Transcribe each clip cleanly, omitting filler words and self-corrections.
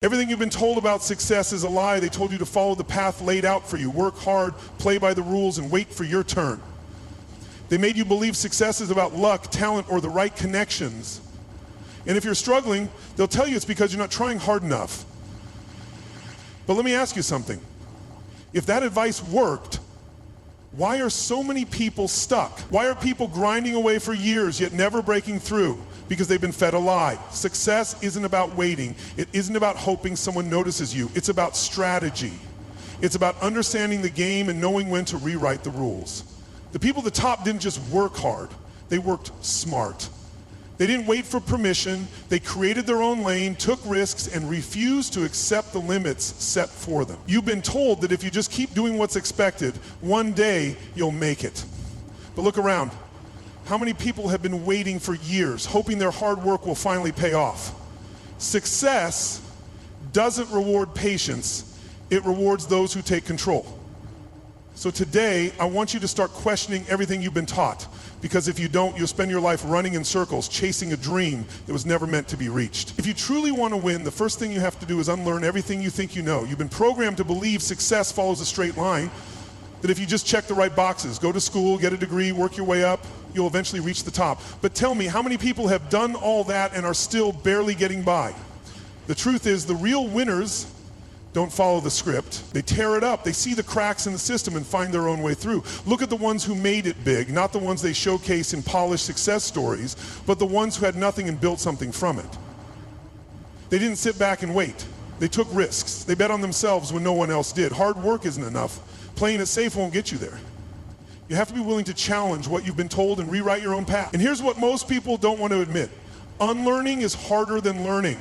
Everything you've been told about success is a lie. They told you to follow the path laid out for you. Work hard, play by the rules, and wait for your turn. They made you believe success is about luck, talent, or the right connections. And if you're struggling, they'll tell you it's because you're not trying hard enough. But let me ask you something. If that advice worked, why are so many people stuck? Why are people grinding away for years yet never breaking through? Because they've been fed a lie. Success isn't about waiting. It isn't about hoping someone notices you. It's about strategy. It's about understanding the game and knowing when to rewrite the rules. The people at the top didn't just work hard, they worked smart. They didn't wait for permission, they created their own lane, took risks, and refused to accept the limits set for them. You've been told that if you just keep doing what's expected, one day you'll make it. But look around. How many people have been waiting for years, hoping their hard work will finally pay off? Success doesn't reward patience, it rewards those who take control. So today, I want you to start questioning everything you've been taught, because if you don't, you'll spend your life running in circles, chasing a dream that was never meant to be reached. If you truly want to win, the first thing you have to do is unlearn everything you think you know. You've been programmed to believe success follows a straight line, that if you just check the right boxes, go to school, get a degree, work your way up, you'll eventually reach the top. But tell me, how many people have done all that and are still barely getting by? The truth is, the real winners don't follow the script. They tear it up. They see the cracks in the system and find their own way through. Look at the ones who made it big, not the ones they showcase in polished success stories, but the ones who had nothing and built something from it. They didn't sit back and wait. They took risks. They bet on themselves when no one else did. Hard work isn't enough. Playing it safe won't get you there. You have to be willing to challenge what you've been told and rewrite your own path. And here's what most people don't want to admit. Unlearning is harder than learning,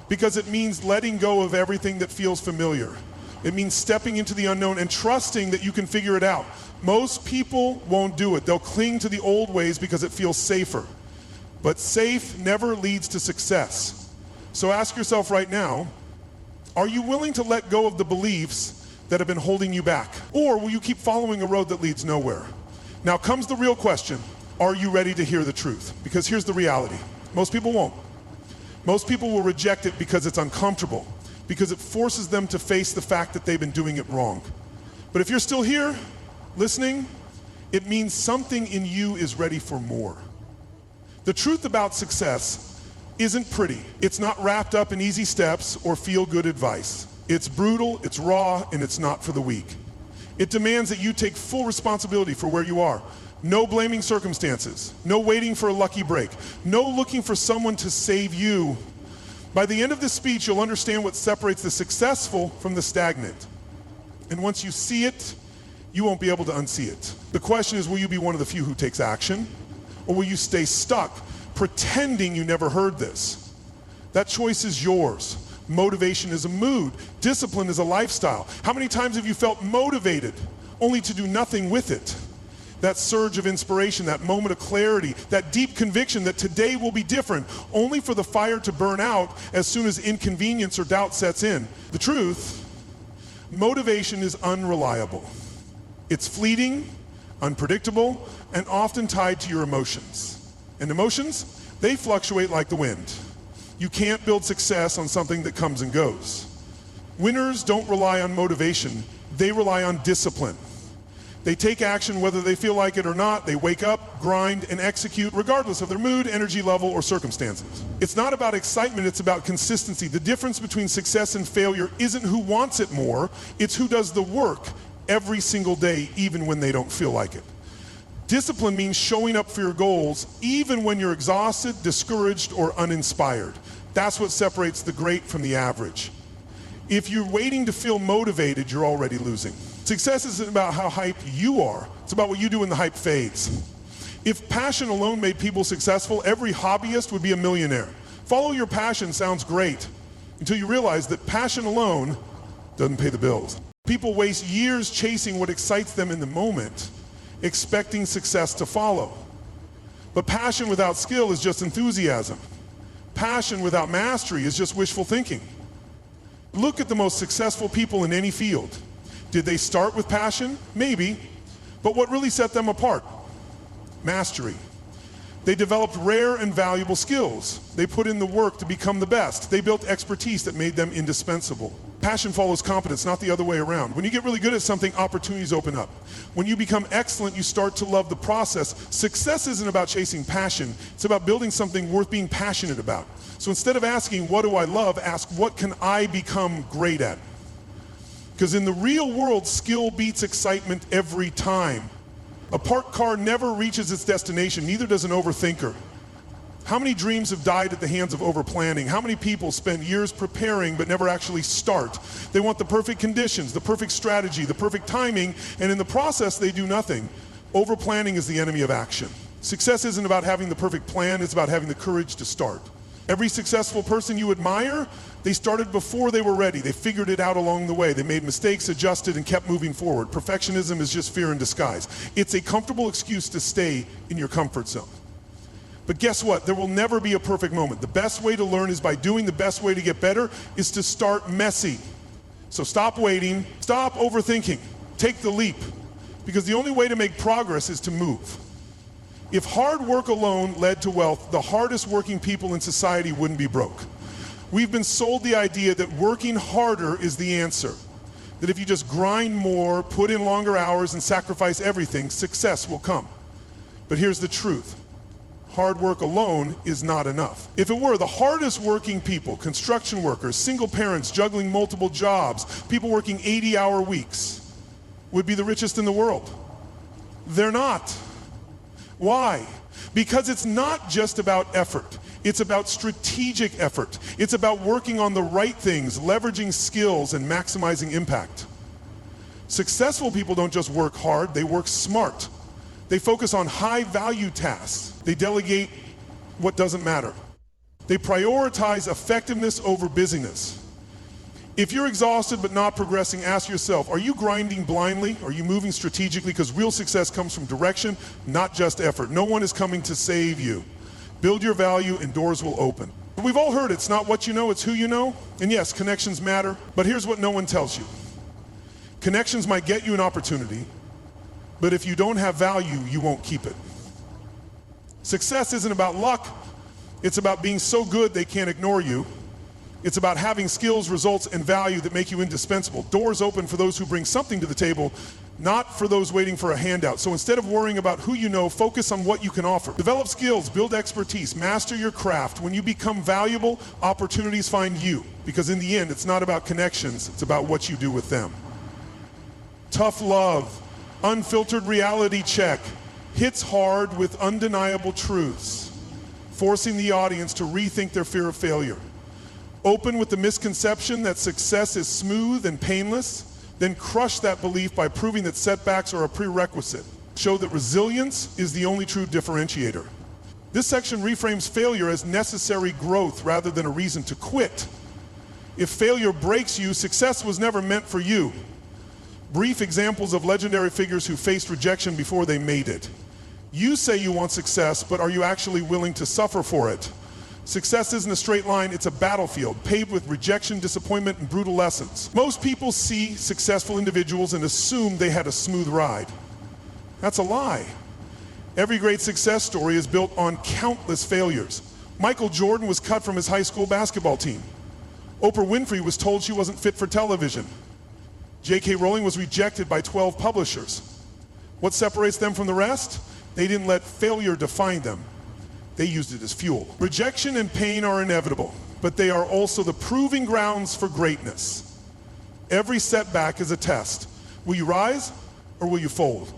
because it means letting go of everything that feels familiar. It means stepping into the unknown and trusting that you can figure it out. Most people won't do it. They'll cling to the old ways because it feels safer. But safe never leads to success. So ask yourself right now, are you willing to let go of the beliefs that have been holding you back? Or will you keep following a road that leads nowhere? Now comes the real question, are you ready to hear the truth? Because here's the reality, most people won't. Most people will reject it because it's uncomfortable, because it forces them to face the fact that they've been doing it wrong. But if you're still here, listening, it means something in you is ready for more. The truth about success isn't pretty. It's not wrapped up in easy steps or feel-good advice. It's brutal, it's raw, and it's not for the weak. It demands that you take full responsibility for where you are. No blaming circumstances, no waiting for a lucky break, no looking for someone to save you. By the end of this speech, you'll understand what separates the successful from the stagnant. And once you see it, you won't be able to unsee it. The question is, will you be one of the few who takes action? Or will you stay stuck, pretending you never heard this? That choice is yours. Motivation is a mood. Discipline is a lifestyle. How many times have you felt motivated only to do nothing with it? That surge of inspiration, that moment of clarity, that deep conviction that today will be different, only for the fire to burn out as soon as inconvenience or doubt sets in. The truth, motivation is unreliable. It's fleeting, unpredictable, and often tied to your emotions. And emotions, they fluctuate like the wind. You can't build success on something that comes and goes. Winners don't rely on motivation, they rely on discipline. They take action whether they feel like it or not. They wake up, grind, and execute regardless of their mood, energy level, or circumstances. It's not about excitement, it's about consistency. The difference between success and failure isn't who wants it more, it's who does the work every single day, even when they don't feel like it. Discipline means showing up for your goals even when you're exhausted, discouraged, or uninspired. That's what separates the great from the average. If you're waiting to feel motivated, you're already losing. Success isn't about how hyped you are, it's about what you do when the hype fades. If passion alone made people successful, every hobbyist would be a millionaire. Follow your passion sounds great until you realize that passion alone doesn't pay the bills. People waste years chasing what excites them in the moment, expecting success to follow. But passion without skill is just enthusiasm. Passion without mastery is just wishful thinking. Look at the most successful people in any field. Did they start with passion? Maybe. But what really set them apart? Mastery. They developed rare and valuable skills. They put in the work to become the best. They built expertise that made them indispensable. Passion follows competence, not the other way around. When you get really good at something, opportunities open up. When you become excellent, you start to love the process. Success isn't about chasing passion. It's about building something worth being passionate about. So instead of asking, what do I love, ask, what can I become great at? Because in the real world, skill beats excitement every time. A parked car never reaches its destination, neither does an overthinker. How many dreams have died at the hands of overplanning? How many people spend years preparing but never actually start? They want the perfect conditions, the perfect strategy, the perfect timing, and in the process they do nothing. Overplanning is the enemy of action. Success isn't about having the perfect plan, it's about having the courage to start. Every successful person you admire, they started before they were ready. They figured it out along the way. They made mistakes, adjusted, and kept moving forward. Perfectionism is just fear in disguise. It's a comfortable excuse to stay in your comfort zone. But guess what? There will never be a perfect moment. The best way to learn is by doing. The best way to get better is to start messy. So stop waiting, stop overthinking, take the leap. Because the only way to make progress is to move. If hard work alone led to wealth, the hardest working people in society wouldn't be broke. We've been sold the idea that working harder is the answer. That if you just grind more, put in longer hours, and sacrifice everything, success will come. But here's the truth. Hard work alone is not enough. If it were, the hardest working people, construction workers, single parents juggling multiple jobs, people working 80-hour weeks, would be the richest in the world. They're not. Why? Because it's not just about effort. It's about strategic effort. It's about working on the right things, leveraging skills, and maximizing impact. Successful people don't just work hard, they work smart. They focus on high-value tasks. They delegate what doesn't matter. They prioritize effectiveness over busyness. If you're exhausted but not progressing, ask yourself, are you grinding blindly? Are you moving strategically? Because real success comes from direction, not just effort. No one is coming to save you. Build your value and doors will open. We've all heard it's not what you know, it's who you know. And yes, connections matter, but here's what no one tells you. Connections might get you an opportunity, but if you don't have value, you won't keep it. Success isn't about luck, it's about being so good they can't ignore you. It's about having skills, results, and value that make you indispensable. Doors open for those who bring something to the table, not for those waiting for a handout. So instead of worrying about who you know, focus on what you can offer. Develop skills, build expertise, master your craft. When you become valuable, opportunities find you. Because in the end, it's not about connections, it's about what you do with them. Tough love, unfiltered reality check, hits hard with undeniable truths, forcing the audience to rethink their fear of failure. Open with the misconception that success is smooth and painless, then crush that belief by proving that setbacks are a prerequisite. Show that resilience is the only true differentiator. This section reframes failure as necessary growth rather than a reason to quit. If failure breaks you, success was never meant for you. Brief examples of legendary figures who faced rejection before they made it. You say you want success, but are you actually willing to suffer for it? Success isn't a straight line, it's a battlefield, paved with rejection, disappointment, and brutal lessons. Most people see successful individuals and assume they had a smooth ride. That's a lie. Every great success story is built on countless failures. Michael Jordan was cut from his high school basketball team. Oprah Winfrey was told she wasn't fit for television. J.K. Rowling was rejected by 12 publishers. What separates them from the rest? They didn't let failure define them. They used it as fuel. Rejection and pain are inevitable, but they are also the proving grounds for greatness. Every setback is a test. Will you rise or will you fold?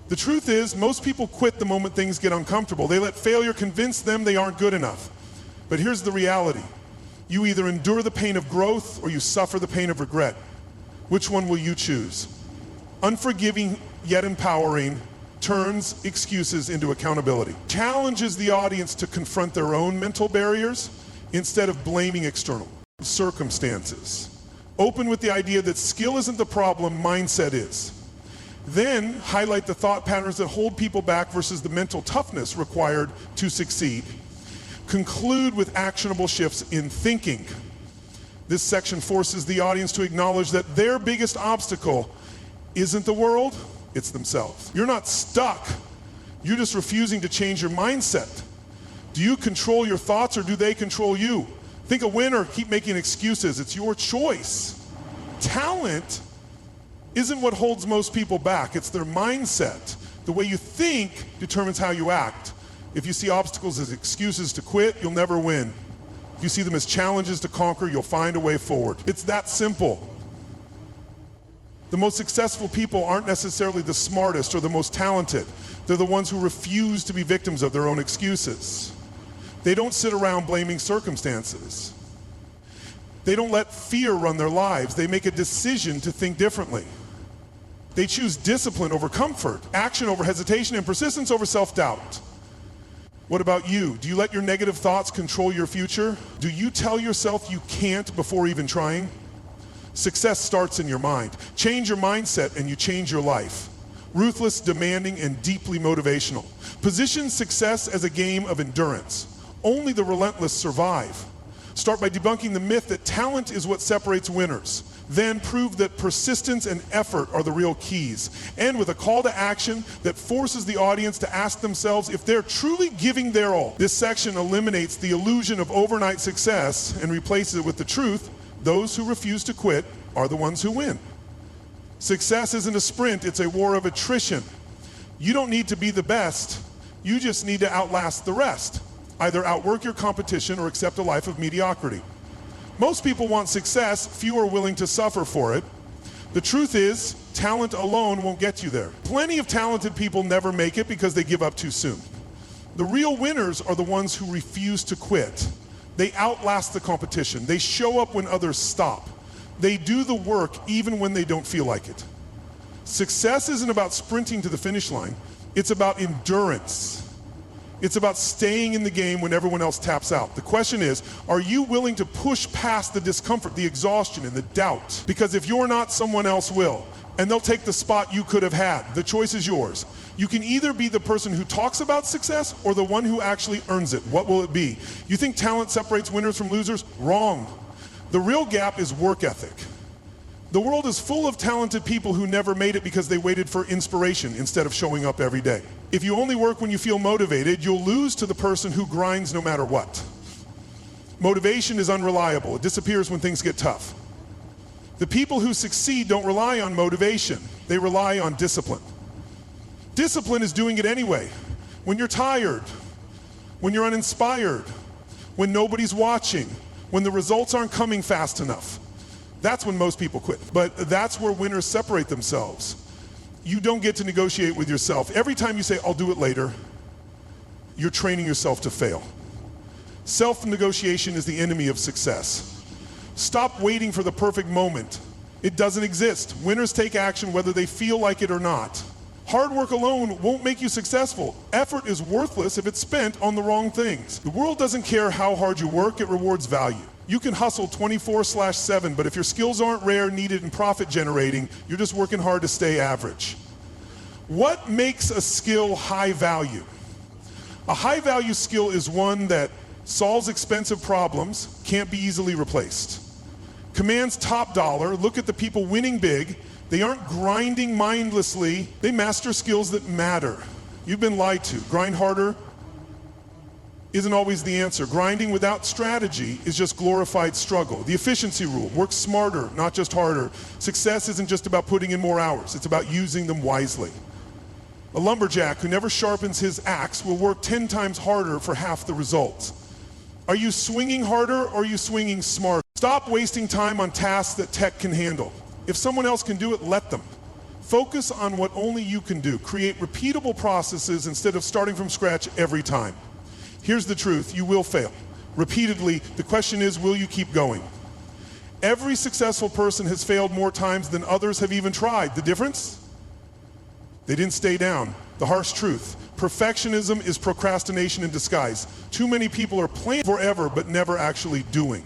The truth is, most people quit the moment things get uncomfortable. They let failure convince them they aren't good enough. But here's the reality. You either endure the pain of growth or you suffer the pain of regret. Which one will you choose? Unforgiving yet empowering turns excuses into accountability. Challenges the audience to confront their own mental barriers instead of blaming external circumstances. Open with the idea that skill isn't the problem, mindset is. Then highlight the thought patterns that hold people back versus the mental toughness required to succeed. Conclude with actionable shifts in thinking. This section forces the audience to acknowledge that their biggest obstacle isn't the world, it's themselves. You're not stuck. You're just refusing to change your mindset. Do you control your thoughts or do they control you? Think a win or keep making excuses. It's your choice. Talent isn't what holds most people back. It's their mindset. The way you think determines how you act. If you see obstacles as excuses to quit, you'll never win. If you see them as challenges to conquer, you'll find a way forward. It's that simple. The most successful people aren't necessarily the smartest or the most talented. They're the ones who refuse to be victims of their own excuses. They don't sit around blaming circumstances. They don't let fear run their lives. They make a decision to think differently. They choose discipline over comfort, action over hesitation, and persistence over self-doubt. What about you? Do you let your negative thoughts control your future? Do you tell yourself you can't before even trying? Success starts in your mind. Change your mindset and you change your life. Ruthless, demanding, and deeply motivational. Position success as a game of endurance. Only the relentless survive. Start by debunking the myth that talent is what separates winners. Then prove that persistence and effort are the real keys. And with a call to action that forces the audience to ask themselves if they're truly giving their all. This section eliminates the illusion of overnight success and replaces it with the truth: those who refuse to quit are the ones who win. Success isn't a sprint, it's a war of attrition. You don't need to be the best, you just need to outlast the rest. Either outwork your competition or accept a life of mediocrity. Most people want success, few are willing to suffer for it. The truth is, talent alone won't get you there. Plenty of talented people never make it because they give up too soon. The real winners are the ones who refuse to quit. They outlast the competition. They show up when others stop. They do the work even when they don't feel like it. Success isn't about sprinting to the finish line. It's about endurance. It's about staying in the game when everyone else taps out. The question is, are you willing to push past the discomfort, the exhaustion, and the doubt? Because if you're not, someone else will. And they'll take the spot you could have had. The choice is yours. You can either be the person who talks about success or the one who actually earns it. What will it be? You think talent separates winners from losers? Wrong. The real gap is work ethic. The world is full of talented people who never made it because they waited for inspiration instead of showing up every day. If you only work when you feel motivated, you'll lose to the person who grinds no matter what. Motivation is unreliable. It disappears when things get tough. The people who succeed don't rely on motivation. They rely on discipline. Discipline is doing it anyway. When you're tired, when you're uninspired, when nobody's watching, when the results aren't coming fast enough. That's when most people quit. But that's where winners separate themselves. You don't get to negotiate with yourself. Every time you say, I'll do it later, you're training yourself to fail. Self-negotiation is the enemy of success. Stop waiting for the perfect moment. It doesn't exist. Winners take action whether they feel like it or not. Hard work alone won't make you successful. Effort is worthless if it's spent on the wrong things. The world doesn't care how hard you work, it rewards value. You can hustle 24/7, but if your skills aren't rare, needed, and profit generating, you're just working hard to stay average. What makes a skill high value? A high value skill is one that solves expensive problems, can't be easily replaced. Commands top dollar. Look at the people winning big. They aren't grinding mindlessly. They master skills that matter. You've been lied to. Grind harder isn't always the answer. Grinding without strategy is just glorified struggle. The efficiency rule: work smarter, not just harder. Success isn't just about putting in more hours, it's about using them wisely. A lumberjack who never sharpens his axe will work 10 times harder for half the results. Are you swinging harder or are you swinging smarter? Stop wasting time on tasks that tech can handle. If someone else can do it, let them. Focus on what only you can do. Create repeatable processes instead of starting from scratch every time. Here's the truth: you will fail. Repeatedly. The question is, will you keep going? Every successful person has failed more times than others have even tried. The difference? They didn't stay down. The harsh truth: perfectionism is procrastination in disguise. Too many people are planning forever but never actually doing.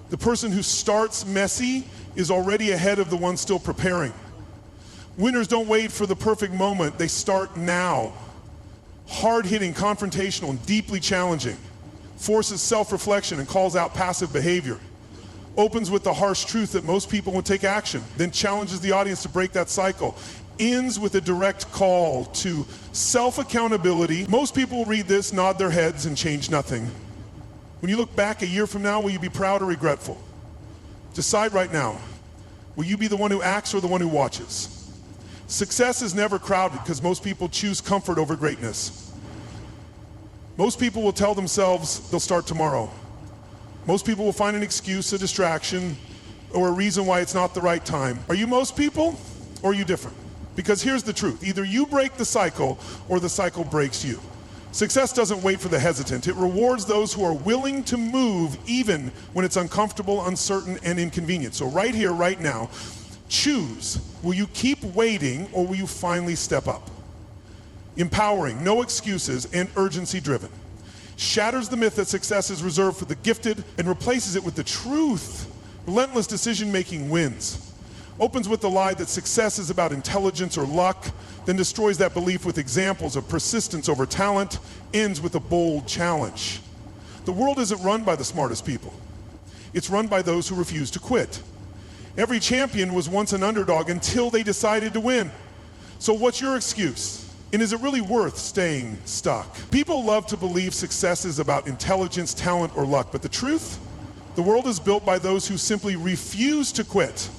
The person who starts messy is already ahead of the one still preparing. Winners don't wait for the perfect moment, they start now. Hard-hitting, confrontational, and deeply challenging. Forces self-reflection and calls out passive behavior. Opens with the harsh truth that most people would take action, then challenges the audience to break that cycle. ends with a direct call to self-accountability. Most people will read this, nod their heads, and change nothing. When you look back a year from now, will you be proud or regretful? Decide right now. Will you be the one who acts or the one who watches? Success is never crowded because most people choose comfort over greatness. Most people will tell themselves they'll start tomorrow. Most people will find an excuse, a distraction, or a reason why it's not the right time. Are you most people, or are you different? Because here's the truth. Either you break the cycle, or the cycle breaks you. Success doesn't wait for the hesitant. It rewards those who are willing to move even when it's uncomfortable, uncertain, and inconvenient. So right here, right now, choose. Will you keep waiting, or will you finally step up? Empowering, no excuses, and urgency-driven. Shatters the myth that success is reserved for the gifted and replaces it with the truth. Relentless decision-making wins. Opens with the lie that success is about intelligence or luck, then destroys that belief with examples of persistence over talent, ends with a bold challenge. The world isn't run by the smartest people. It's run by those who refuse to quit. Every champion was once an underdog until they decided to win. So what's your excuse? And is it really worth staying stuck? People love to believe success is about intelligence, talent, or luck, but the truth? The world is built by those who simply refuse to quit.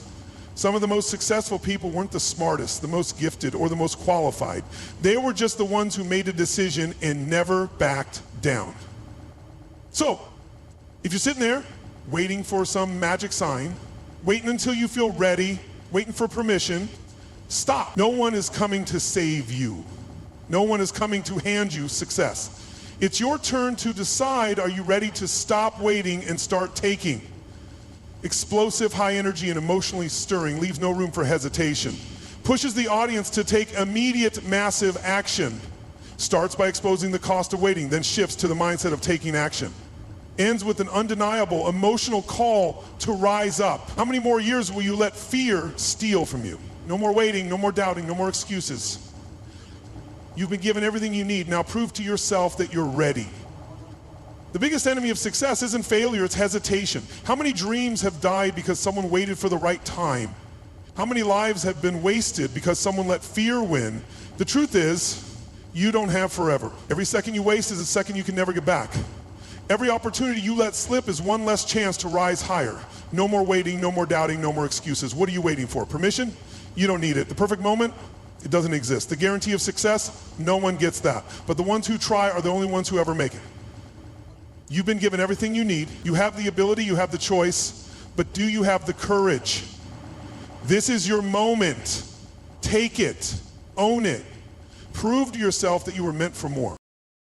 Some of the most successful people weren't the smartest, the most gifted, or the most qualified. They were just the ones who made a decision and never backed down. So, if you're sitting there, waiting for some magic sign, waiting until you feel ready, waiting for permission, stop. No one is coming to save you. No one is coming to hand you success. It's your turn to decide, are you ready to stop waiting and start taking? Explosive, high energy, and emotionally stirring, leaves no room for hesitation. Pushes the audience to take immediate, massive action. Starts by exposing the cost of waiting, then shifts to the mindset of taking action. Ends with an undeniable, emotional call to rise up. How many more years will you let fear steal from you? No more waiting, no more doubting, no more excuses. You've been given everything you need. Now prove to yourself that you're ready. The biggest enemy of success isn't failure, it's hesitation. How many dreams have died because someone waited for the right time? How many lives have been wasted because someone let fear win? The truth is, you don't have forever. Every second you waste is a second you can never get back. Every opportunity you let slip is one less chance to rise higher. No more waiting, no more doubting, no more excuses. What are you waiting for? Permission? You don't need it. The perfect moment? It doesn't exist. The guarantee of success? No one gets that. But the ones who try are the only ones who ever make it. You've been given everything you need. You have the ability, you have the choice, but do you have the courage? This is your moment. Take it. Own it. Prove to yourself that you were meant for more.